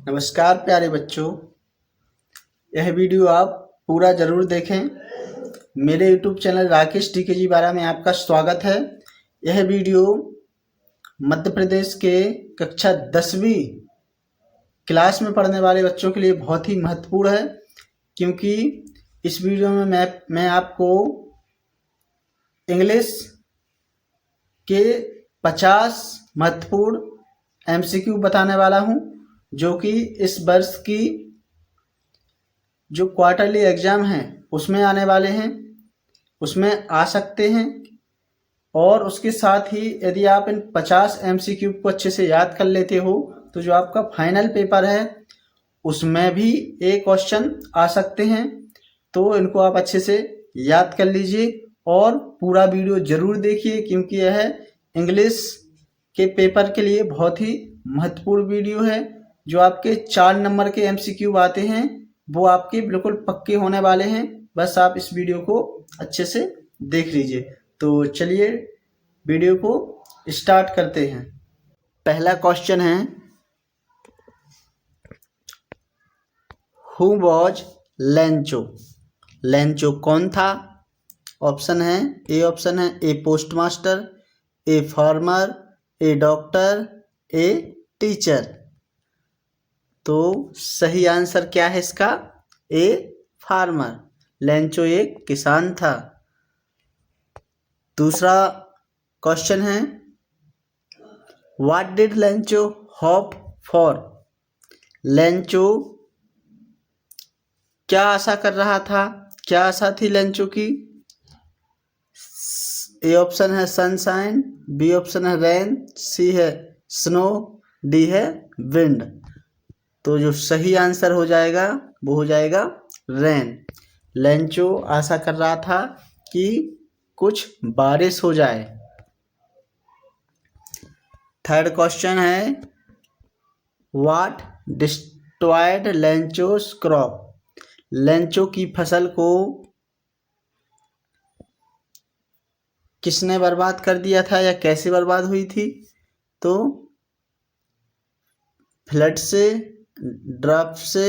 नमस्कार प्यारे बच्चों, यह वीडियो आप पूरा ज़रूर देखें। मेरे YouTube चैनल राकेश DKG 12 में आपका स्वागत है। यह वीडियो मध्य प्रदेश के कक्षा 10वीं क्लास में पढ़ने वाले बच्चों के लिए बहुत ही महत्वपूर्ण है, क्योंकि इस वीडियो में मैं आपको इंग्लिश के 50 महत्वपूर्ण MCQ बताने वाला हूँ, जो कि इस वर्ष की जो क्वार्टरली एग्ज़ाम हैं उसमें आने वाले हैं, उसमें आ सकते हैं। और उसके साथ ही यदि आप इन 50 MCQ को अच्छे से याद कर लेते हो तो जो आपका फाइनल पेपर है उसमें भी एक क्वेश्चन आ सकते हैं। तो इनको आप अच्छे से याद कर लीजिए और पूरा वीडियो ज़रूर देखिए, क्योंकि यह इंग्लिश के पेपर के लिए बहुत ही महत्वपूर्ण वीडियो है। जो आपके 4 नंबर के MCQ आते हैं वो आपके बिल्कुल पक्के होने वाले हैं। बस आप इस वीडियो को अच्छे से देख लीजिए। तो चलिए वीडियो को स्टार्ट करते हैं। पहला क्वेश्चन है, हु वॉज लेंचो? लेंचो कौन था? ऑप्शन है, a post master, a farmer, a doctor, a teacher. तो सही आंसर क्या है इसका? A farmer. लेंचो एक किसान था। दूसरा क्वेश्चन है, what did Lencho hope for? Lencho क्या आशा कर रहा था? क्या आशा थी लेंचो की? ए ऑप्शन है सनशाइन, बी ऑप्शन है रेन, सी है स्नो, डी है विंड। तो जो सही आंसर हो जाएगा वो हो जाएगा रेन। लेंचो आशा कर रहा था कि कुछ बारिश हो जाए। थर्ड क्वेश्चन है, व्हाट डिस्ट्रॉयड लेंचोस क्रॉप? लेंचो की फसल को किसने बर्बाद कर दिया था या कैसे बर्बाद हुई थी? तो फ्लड से, ड्रॉप से,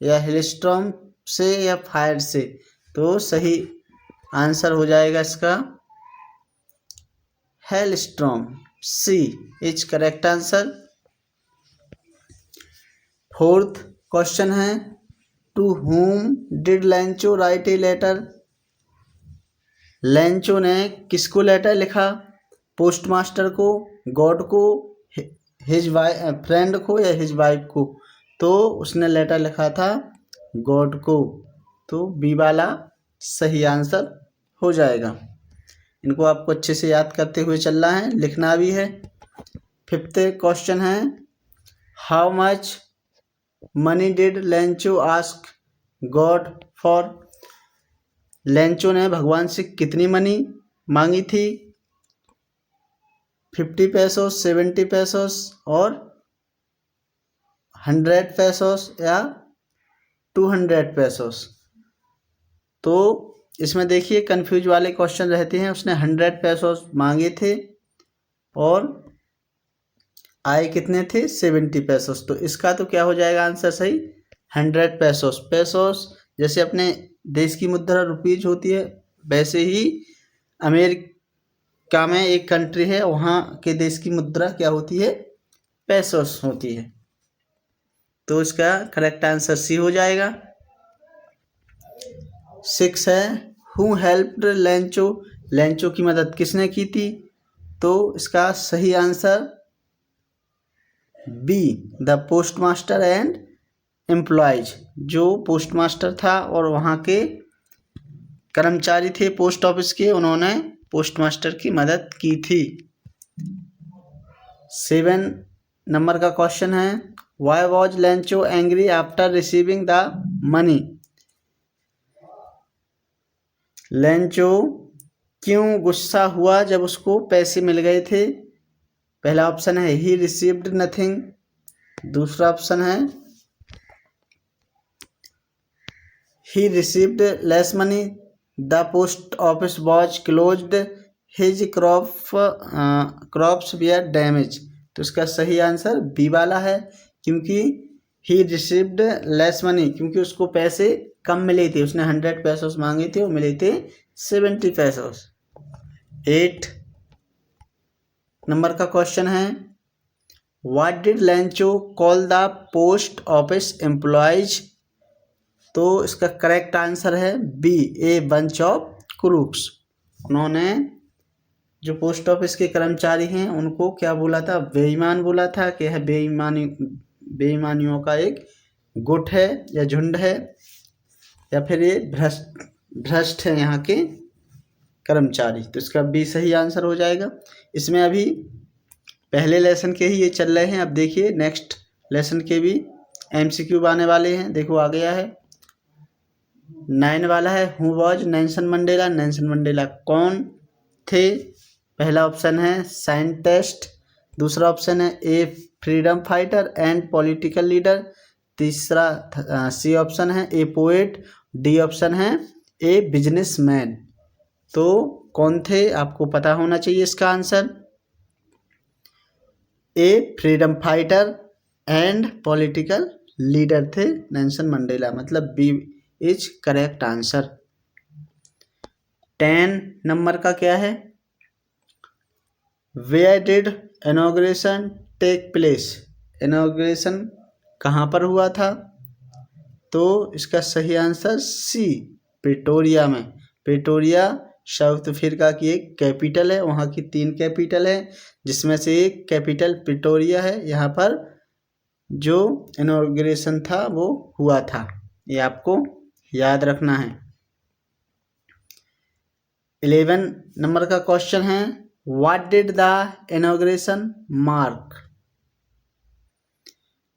या हेलस्टॉर्म से, या फायर से। तो सही आंसर हो जाएगा इसका hailstorm, C is correct answer. Fourth question है, to whom did Lencho write a letter? Lencho ने किसको लेटर लिखा? पोस्ट मास्टर को, गॉड को, हिज फ्रेंड को, या हिज वाइफ को? तो उसने लेटर लिखा था गॉड को। तो बी वाला सही आंसर हो जाएगा। इनको आपको अच्छे से याद करते हुए चलना है, लिखना भी है। फिफ्थ क्वेश्चन है, how much money did Lencho ask God for? Lencho ने भगवान से कितनी मनी मांगी थी? 50 पैसोस, 70 पैसोस, और 100 पैसोस, या 200 पैसोस? तो इसमें देखिए कंफ्यूज वाले क्वेश्चन रहते हैं। उसने 100 पैसोस मांगे थे और आए कितने थे? 70 पैसोस। तो इसका तो क्या हो जाएगा आंसर सही? 100 पैसोस। पैसोस जैसे अपने देश की मुद्रा रुपीज होती है, वैसे ही अमेरिका में एक कंट्री है, वहाँ के देश की मुद्रा क्या होती है? पैसोस होती है। तो इसका करेक्ट आंसर सी हो जाएगा। 6 है, हु हेल्प्ड लेंचो? लेंचो की मदद किसने की थी? तो इसका सही answer b, the post master and employees. जो पोस्ट मास्टर था और वहाँ के कर्मचारी थे पोस्ट ऑफिस के, उन्होंने पोस्ट मास्टर की मदद की थी। 7 नंबर का क्वेश्चन है, why was Lencho angry after receiving the money? Lencho क्यों गुस्सा हुआ जब उसको पैसे मिल गए थे? पहला ऑप्शन है ही रिसीव्ड नथिंग, दूसरा ऑप्शन है he received less money, the post office was closed, his crops were damage. तो इसका सही आंसर बी वाला है, क्योंकि ही रिसीव्ड लेस मनी, क्योंकि उसको पैसे कम मिले थे, उसने 100 पैसोस मांगे थे, वो मिले थे 70 पैसोस। 8 नंबर का क्वेश्चन है, what did Lencho call the post office employees. तो इसका करेक्ट आंसर है b, a bunch of crooks. उन्होंने जो पोस्ट ऑफिस के कर्मचारी हैं उनको क्या बोला था, बेईमान बोला था कि यह बेईमानियों का एक गुट है या झुंड है, या फिर ये भ्रष्ट है यहाँ के कर्मचारी। तो इसका बी सही आंसर हो जाएगा। इसमें अभी पहले लेसन के ही ये चल रहे हैं, अब देखिए नेक्स्ट लेसन के भी एमसीक्यू आने वाले हैं। देखो आ गया है 9 वाला है, who was Nelson Mandela. Nelson Mandela कौन थे? पहला ऑप्शन है साइंटिस्ट, दूसरा ऑप्शन है a freedom fighter and political leader, तीसरा सी ऑप्शन है ए पोएट, डी ऑप्शन है ए बिजनेसमैन। तो कौन थे आपको पता होना चाहिए इसका answer. A freedom fighter and political leader थे नेल्सन मंडेला, मतलब b is correct answer. 10 number का क्या है, where did inauguration take place. Inauguration कहाँ पर हुआ था? तो इसका सही आंसर सी, प्रिटोरिया में। प्रिटोरिया साउथ अफ्रीका की एक कैपिटल है, वहाँ की 3 कैपिटल है जिसमें से एक कैपिटल प्रिटोरिया है। यहाँ पर जो इनॉग्रेशन था वो हुआ था, ये आपको याद रखना है। 11 नंबर का क्वेश्चन है, what did the inauguration mark.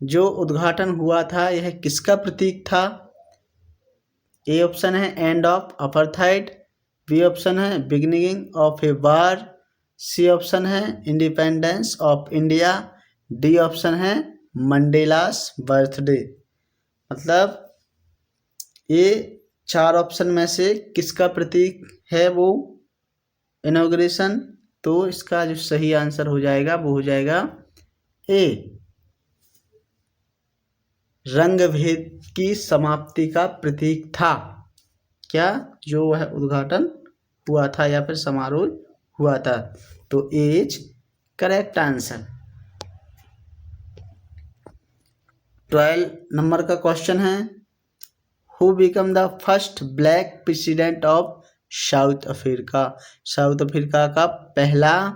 जो उद्घाटन हुआ था यह किसका प्रतीक था? ए ऑप्शन है end of apartheid, B option है beginning of a war, C option है independence of India, D option है मंडेलास बर्थडे। मतलब ये 4 ऑप्शन में से किसका प्रतीक है वो इनॉग्रेशन? तो इसका जो सही आंसर हो जाएगा वो हो जाएगा ए, रंग भेद की समाप्ति का प्रतीक था। क्या? जो वह उद्घाटन हुआ था या फिर समारोह हुआ था। तो ए इज करेक्ट आंसर। 12 नंबर का क्वेश्चन है, who become the first black president of south Africa. South Africa का पहला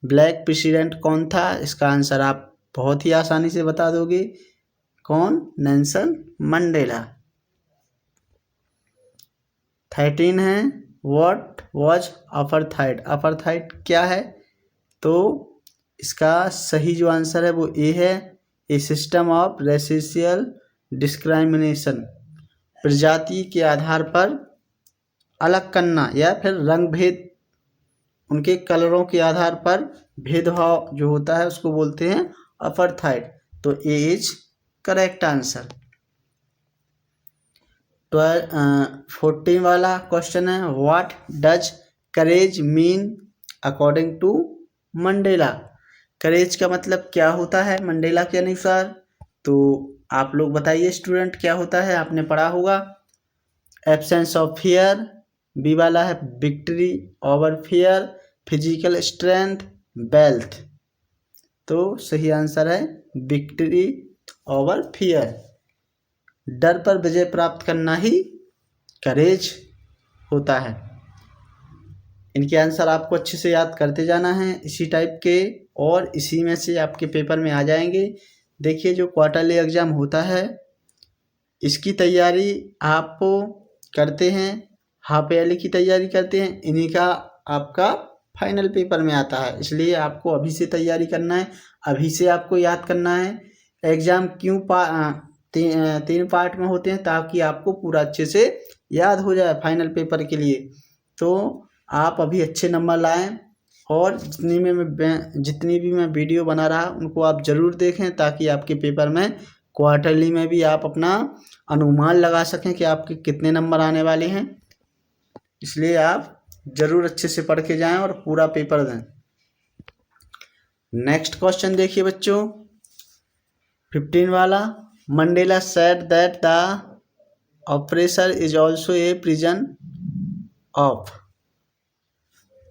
ब्लैक प्रेसिडेंट कौन था? इसका आंसर आप बहुत ही आसानी से बता दोगे, कौन? Nelson Mandela. 13 है, व्हाट वाज अपार्थाइड। अपार्थाइड क्या है? तो इसका सही जो आंसर है वो ए है, ए सिस्टम ऑफ रेसिशियल डिस्क्रिमिनेशन, प्रजाति के आधार पर अलग करना या फिर रंग भेद, उनके कलरों के आधार पर भेदभाव जो होता है उसको बोलते हैं अपार्थाइड। तो ए इज करेक्ट आंसर। 14 वाला क्वेश्चन है, what does courage mean according to Mandela. Courage का मतलब क्या होता है मंडेला के अनुसार? तो आप लोग बताइए स्टूडेंट, क्या होता है? आपने पढ़ा होगा, एब्सेंस ऑफ फियर, बी वाला है victory over fear, physical strength, wealth. तो सही आंसर है विक्ट्री ओवर फियर, डर पर विजय प्राप्त करना ही करेज होता है। इनके आंसर आपको अच्छे से याद करते जाना है इसी टाइप के, और इसी में से आपके पेपर में आ जाएंगे। देखिए जो क्वार्टरली एग्ज़ाम होता है इसकी तैयारी आप करते हैं, हाफ ईयरली की तैयारी करते हैं, इन्हीं का आपका फाइनल पेपर में आता है। इसलिए आपको अभी से तैयारी करना है, अभी से आपको याद करना है। एग्ज़ाम क्यों 3 पार्ट में होते हैं, ताकि आपको पूरा अच्छे से याद हो जाए फाइनल पेपर के लिए। तो आप अभी अच्छे नंबर लाएं, और जितनी भी मैं वीडियो बना रहा उनको आप ज़रूर देखें, ताकि आपके पेपर में क्वार्टरली में भी आप अपना अनुमान लगा सकें कि आपके कितने नंबर आने वाले हैं। इसलिए आप ज़रूर अच्छे से पढ़ के जाएं और पूरा पेपर दें। नेक्स्ट क्वेश्चन देखिए बच्चों, 15 वाला, Mandela said that the operation is also a prison of.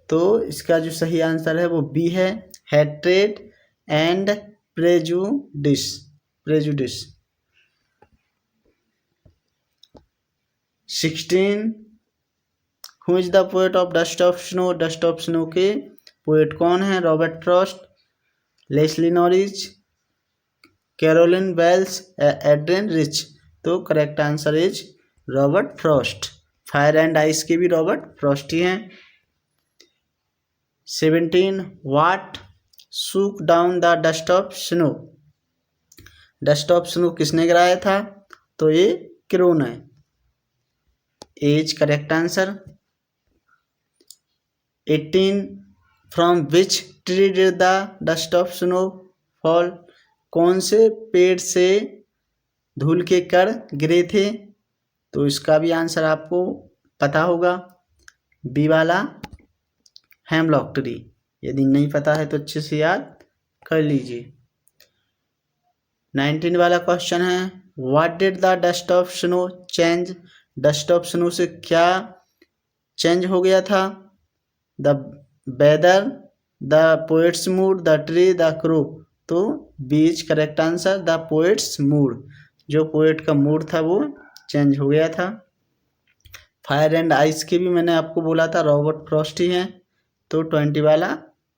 तो इसका जो सही आंसर है वो बी है, hatred and prejudice. 16 who is the poet of dust of snow. Dust of snow के पोएट कौन है? Robert Frost, Leslie Norris, Carolyn Wells, Adrienne Rich. तो correct answer is Robert Frost. Fire and ice के भी Robert Frost ही हैं। 17 what shook down the dust of snow. Dust of snow किसने गिराया था? तो ये क्रोन है। Is correct answer. 18 from which tree did the dust of snow fall. कौन से पेड़ से धूल के कण गिरे थे? तो इसका भी आंसर आपको पता होगा, बी वाला हेमलॉक ट्री। यदि नहीं पता है तो अच्छे से याद कर लीजिए। 19 वाला क्वेश्चन है, what did the dust of snow change. Dust of snow से क्या चेंज हो गया था? The weather, the poet's mood, the tree, the crow. तो B is correct answer the poet's mood. जो पोएट का मूड था वो चेंज हो गया था। फायर एंड आइस के भी मैंने आपको बोला था रॉबर्ट फ्रॉस्ट ही हैं। तो 20 वाला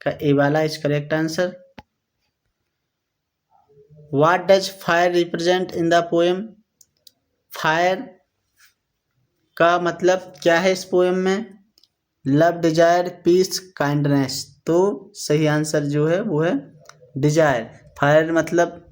का ए वाला is correct answer. What does fire represent in the poem. Fire का मतलब क्या है इस पोएम में? Love, desire, peace, kindness. तो सही आंसर जो है वो है डिजायर। फायर मतलब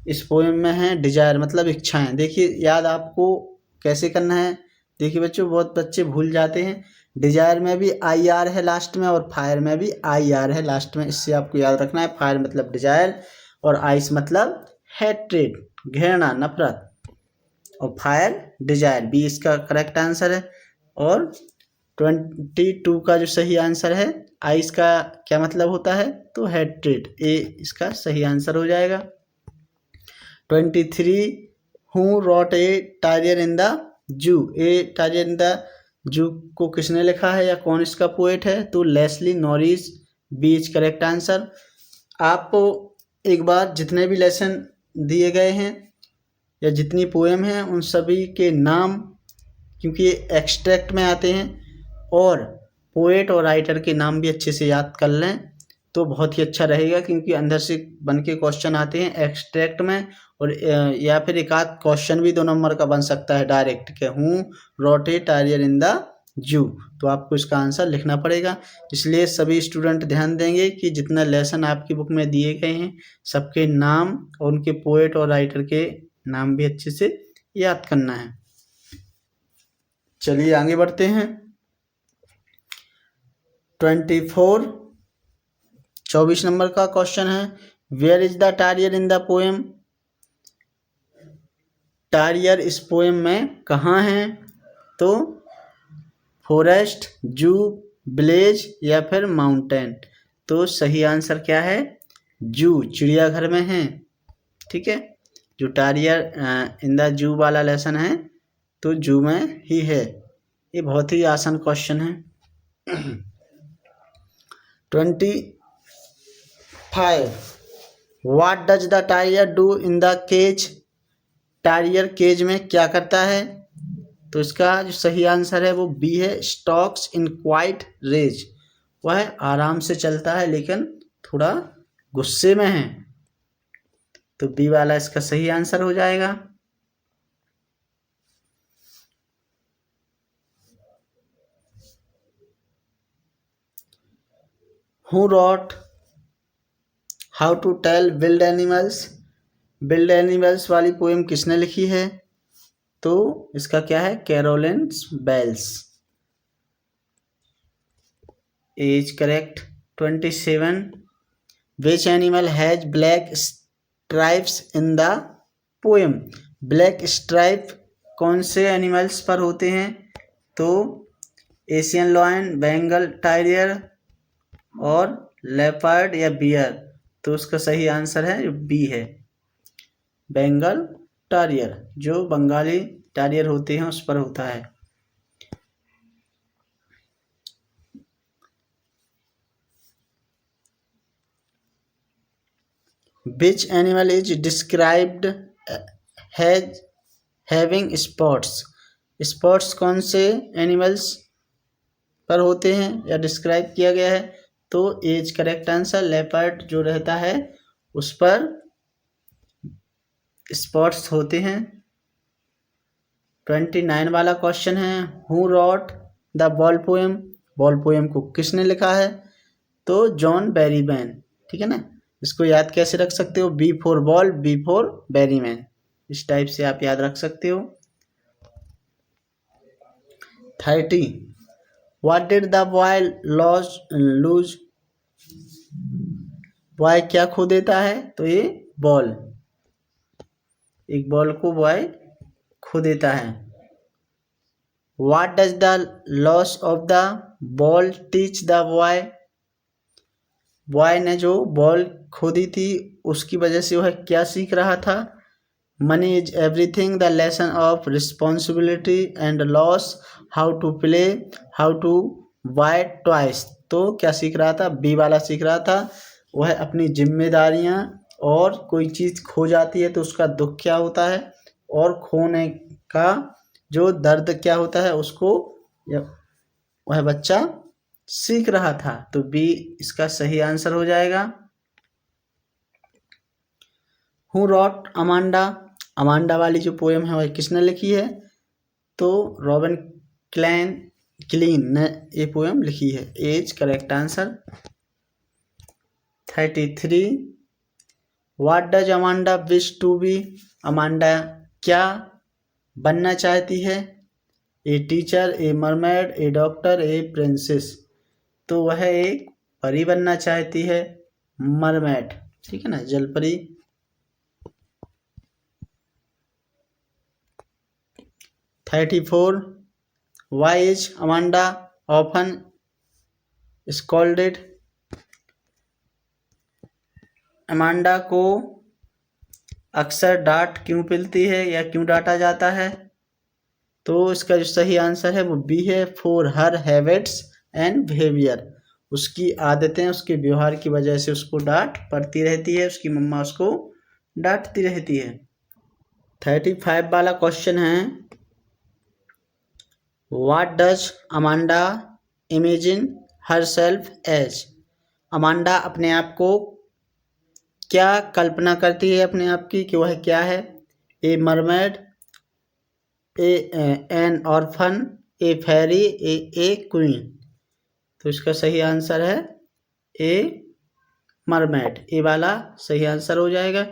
इस पोएम में है डिजायर मतलब इच्छाएं। देखिए याद आपको कैसे करना है। देखिए बच्चों, बहुत बच्चे भूल जाते हैं। डिजायर में भी आई आर है लास्ट में और फायर में भी आई आर है लास्ट में। इससे आपको याद रखना है। फायर मतलब डिजायर और आइस मतलब हैट्रेड, घृणा, नफरत, और फायर डिजायर। बी इसका करेक्ट आंसर है। और 22 का जो सही आंसर है, आइस का क्या मतलब होता है? तो हैट्रेड। ए इसका सही आंसर हो जाएगा। 23 who rot a tiger in the जू। ए टाइगर इन द जू को किसने लिखा है या कौन इसका पोएट है? तो लेस्ली नॉरिस। बीच करेक्ट आंसर। आपको एक बार जितने भी लेसन दिए गए हैं या जितनी पोएम हैं उन सभी के नाम, क्योंकि ये एक्सट्रैक्ट में आते हैं, और पोएट और राइटर के नाम भी अच्छे से याद कर लें तो बहुत ही अच्छा रहेगा। क्योंकि अंदर से बन के क्वेश्चन आते हैं एक्सट्रैक्ट में, और या फिर एक आध क्वेश्चन भी 2 नंबर का बन सकता है डायरेक्ट के who wrote a tiger in the zoo. तो आपको इसका आंसर लिखना पड़ेगा। इसलिए सभी स्टूडेंट ध्यान देंगे कि जितना लेसन आपकी बुक में दिए गए हैं सबके नाम और उनके पोएट और राइटर के नाम भी अच्छे से याद करना है। चलिए आगे बढ़ते हैं। 24 नंबर का क्वेश्चन है, where is the tiger in the poem. Tiger इस पोएम में कहाँ है? तो फॉरेस्ट, जू, विलेज या फिर माउंटेन। तो सही आंसर क्या है? जू, चिड़ियाघर में है। ठीक है, जो टारियर इन द जू वाला लेसन है तो जू में ही है। ये बहुत ही आसान क्वेश्चन है। 25 what does the tiger do in the cage. Tiger cage में क्या करता है? तो इसका जो सही आंसर है वो बी है, स्टॉक्स इन क्वाइट रेज। वह आराम से चलता है लेकिन थोड़ा गुस्से में है। तो बी वाला इसका सही आंसर हो जाएगा। Who wrote how to tell wild animals. Wild animals वाली पोएम किसने लिखी है? तो इसका क्या है? Carolyn Wells. Is correct. 27 which animal has black stripes in the poem. Black stripe कौन से एनिमल्स पर होते हैं? तो एशियन लॉयन, बंगाल टाइगर और लेपर्ड या बियर। तो उसका सही आंसर है बी है। बंगाल टारियर, जो बंगाली टारियर होते हैं उस पर होता है। Which animal is described as having spots? Spots कौन से एनिमल्स पर होते हैं या डिस्क्राइब किया गया है? तो एज करेक्ट आंसर, लेपर्ड जो रहता है उस पर स्पॉट्स होते हैं। 29 वाला क्वेश्चन है, who rot the ball poem? Ball poem को किसने लिखा है? तो जॉन बेरीमैन, ठीक है ना। इसको याद कैसे रख सकते हो? B for ball, b for Berryman, इस टाइप से आप याद रख सकते हो। 30 what did the boy lose? Boy क्या खो देता है? तो ये बॉल, एक बॉल को बॉय खो देता है। What does the loss of the ball teach the boy? Boy ने जो बॉल खो दी थी उसकी वजह से वह क्या सीख रहा था? Money is everything, the lesson of responsibility and loss, how to play, how to buy twice. तो क्या सीख रहा था? बी वाला सीख रहा था। वह अपनी जिम्मेदारियां और कोई चीज़ खो जाती है तो उसका दुख क्या होता है, और खोने का जो दर्द क्या होता है उसको वह बच्चा सीख रहा था। तो बी इसका सही आंसर हो जाएगा। Who rot Amanda? अमांडा वाली जो पोएम है वह किसने लिखी है? तो रॉबिन क्लीन ने ये पोएम लिखी है। Is correct answer. 33 what does Amanda wish to be? Amanda क्या बनना चाहती है? A teacher, a mermaid, a doctor, a princess. तो वह एक परी बनना चाहती है, मरमेड, ठीक है ना, जलपरी। 34 why is Amanda often scolded? Amanda को अक्सर डांट क्यों मिलती है या क्यों डांटा जाता है? तो इसका जो सही आंसर है वो बी है, for her habits and behaviour. उसकी आदतें, उसके व्यवहार की वजह से उसको डांट पड़ती रहती है, उसकी मम्मा उसको डांटती रहती है। 35 वाला क्वेश्चन है, what does Amanda imagine herself as? Amanda अपने आप को क्या कल्पना करती है अपने आप की कि वह क्या है? A mermaid, an orphan, a fairy, a queen. तो इसका सही आंसर है ए मरमेड, ए वाला सही आंसर हो जाएगा।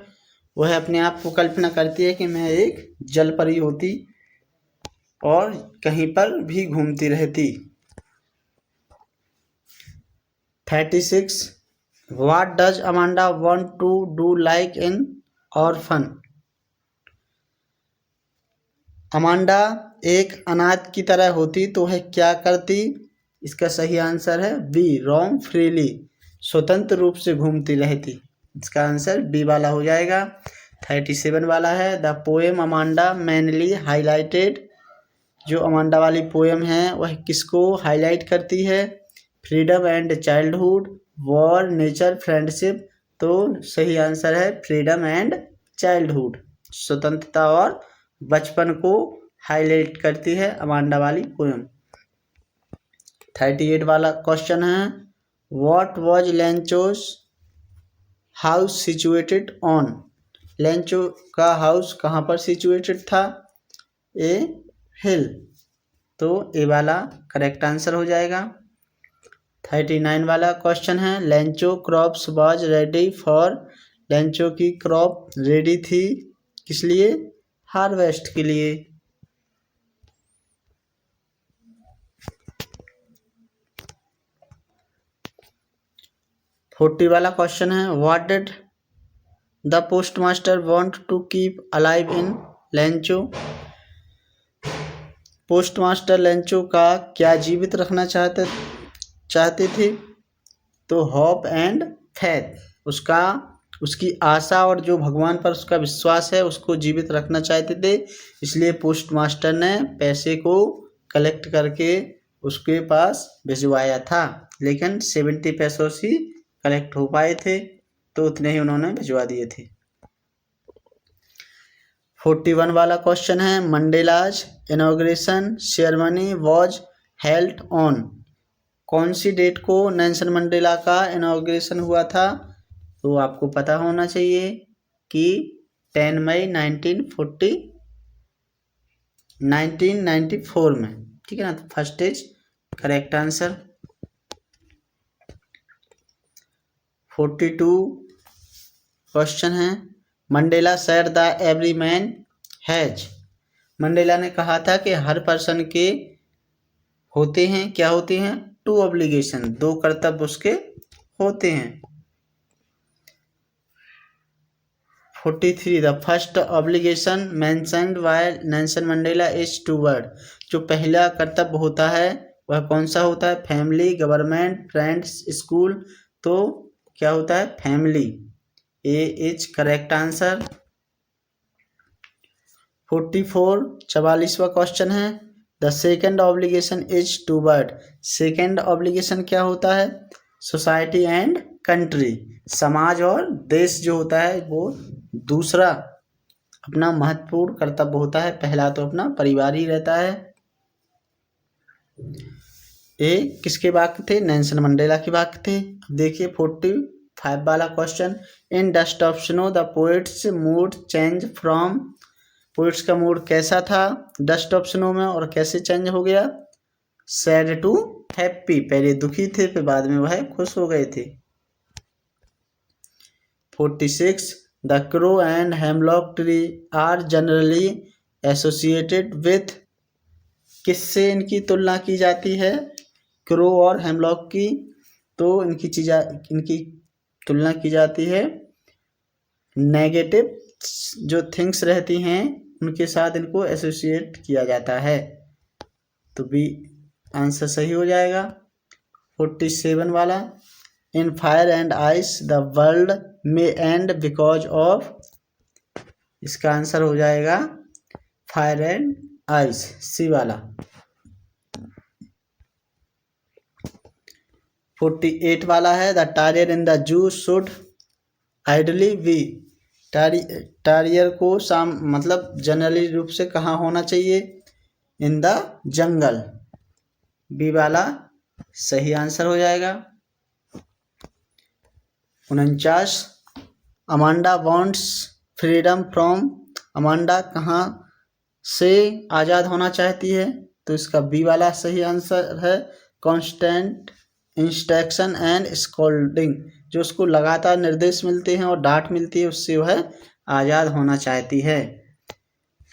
वह अपने आप को कल्पना करती है कि मैं एक जल परी होती और कहीं पर भी घूमती रहती। 36 what does Amanda want to do like in orphan? Amanda एक अनाथ की तरह होती तो वह क्या करती? इसका सही आंसर है बी, रोम फ्रीली, स्वतंत्र रूप से घूमती रहती। इसका आंसर बी वाला हो जाएगा। 37 वाला है, the poem Amanda mainly highlighted? जो अमांडा वाली पोएम है वह किसको हाईलाइट करती है? Freedom and childhood, war, nature, friendship. तो सही आंसर है फ्रीडम एंड चाइल्डहुड, स्वतंत्रता और बचपन को हाईलाइट करती है अमांडा वाली पोएम। 38 वाला क्वेश्चन है, what was Lencho's house situated on? Lencho का हाउस कहाँ पर सिचुएटेड था? ए हिल। तो ए वाला करेक्ट आंसर हो जाएगा। 39 वाला क्वेश्चन है, Lencho crops was ready for? Lencho की क्रॉप रेडी थी किस लिए? हार्वेस्ट के लिए। 40 वाला क्वेश्चन है, what did the postmaster want to keep alive in Lencho? Postmaster Lencho का क्या जीवित रखना चाहते थे? तो होप एंड फेथ, उसका उसकी आशा और जो भगवान पर उसका विश्वास है उसको जीवित रखना चाहते थे, इसलिए पोस्ट मास्टर ने पैसे को कलेक्ट करके उसके पास भिजवाया था, लेकिन 70 पैसों से कलेक्ट हो पाए थे, तो उतने ही उन्होंने भिजवा दिए थे। 41 वाला क्वेश्चन है, Mandela's inauguration ceremony was held on. कौन सी डेट को नेल्सन मंडेला का इनॉग्रेशन हुआ था? तो आपको पता होना चाहिए कि 10 मई 1994 में, ठीक है ना। तो first is correct answer. 42 question है, Mandela said the every man has. Mandela ने कहा था कि हर पर्सन के होते हैं, क्या होते हैं? 2 ऑब्लिगेशन, 2 कर्तव्य उसके होते हैं। 43 the first obligation mentioned bye Nelson Mandela is toward. जो पहला कर्तव्य होता है वह कौन सा होता है? Family, government, friends, school. तो क्या होता है? Family. A is correct answer. 44 44वां क्वेश्चन है, the second obligation is toward. Second obligation क्या होता है? सोसाइटी एंड कंट्री, समाज और देश जो होता है वो दूसरा अपना महत्वपूर्ण कर्तव्य होता है। पहला तो अपना परिवार ही रहता है। ये किसके वाक्य थे? नेल्सन मंडेला के वाक्य थे। अब देखिए 45 वाला question, in dust of snow the poet's mood change from. Poets का मूड कैसा था डस्ट ऑफ स्नो में और कैसे चेंज हो गया? सैड टू हैप्पी, पहले दुखी थे फिर बाद में वह खुश हो गए थे। 46 the crow and hemlock tree are generally associated with. किससे इनकी तुलना की जाती है? क्रो और हेमलॉक की। तो इनकी तुलना की जाती है नेगेटिव जो थिंग्स रहती हैं उनके साथ इनको एसोसिएट किया जाता है। तो बी आंसर सही हो जाएगा। 47 वाला, in fire and ice the world may and because of. इसका आंसर हो जाएगा फायर एंड आइस, सी वाला। 48 वाला है, the tiger in the zoo should ideally be. Tiger को मतलब जनरली रूप से कहाँ होना चाहिए? इन द जंगल, बी वाला सही आंसर हो जाएगा। 49 Amanda wants freedom from. Amanda कहाँ से आज़ाद होना चाहती है? तो इसका बी वाला सही आंसर है, कॉन्स्टेंट इंस्ट्रक्शन एंड स्कोल्डिंग। जो उसको लगातार निर्देश मिलते हैं और डांट मिलती है उससे वह आज़ाद होना चाहती है।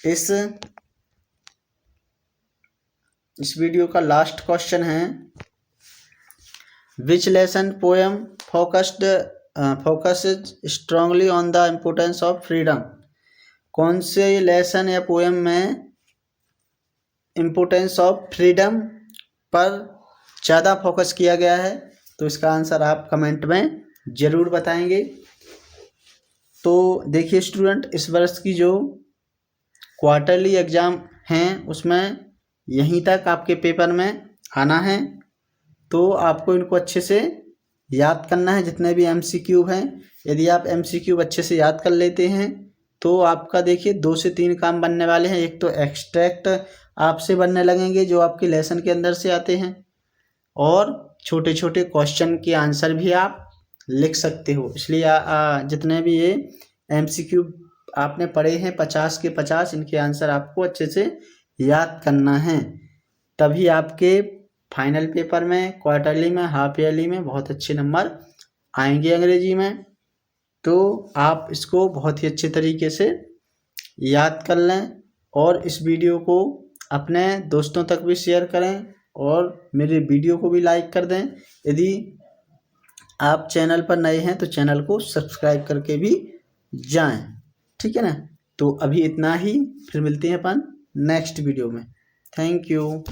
इस वीडियो का लास्ट क्वेश्चन है, विच lesson poem focused strongly on the importance of freedom. कौन से लेसन या पोएम में इम्पोर्टेंस ऑफ फ्रीडम पर ज़्यादा फोकस किया गया है? तो इसका आंसर आप कमेंट में ज़रूर बताएंगे। तो देखिए स्टूडेंट, इस वर्ष की जो क्वार्टरली एग्ज़ाम हैं उसमें यहीं तक आपके पेपर में आना है, तो आपको इनको अच्छे से याद करना है जितने भी एमसीक्यू हैं। यदि आप एमसीक्यू अच्छे से याद कर लेते हैं तो आपका देखिए 2 से 3 काम बनने वाले हैं। एक तो एक्सट्रैक्ट आपसे बनने लगेंगे जो आपके लेसन के अंदर से आते हैं, और छोटे छोटे क्वेश्चन के आंसर भी आप लिख सकते हो। इसलिए जितने भी ये एमसीक्यू आपने पढ़े हैं 50 के 50, इनके आंसर आपको अच्छे से याद करना है, तभी आपके फाइनल पेपर में, क्वार्टरली में, हाफ ईयरली में बहुत अच्छे नंबर आएंगे अंग्रेजी में। तो आप इसको बहुत ही अच्छे तरीके से याद कर लें और इस वीडियो को अपने दोस्तों तक भी शेयर करें और मेरे वीडियो को भी लाइक कर दें। यदि आप चैनल पर नए हैं तो चैनल को सब्सक्राइब करके भी जाएं, ठीक है ना। तो अभी इतना ही, फिर मिलते हैं अपन नेक्स्ट वीडियो में। Thank you.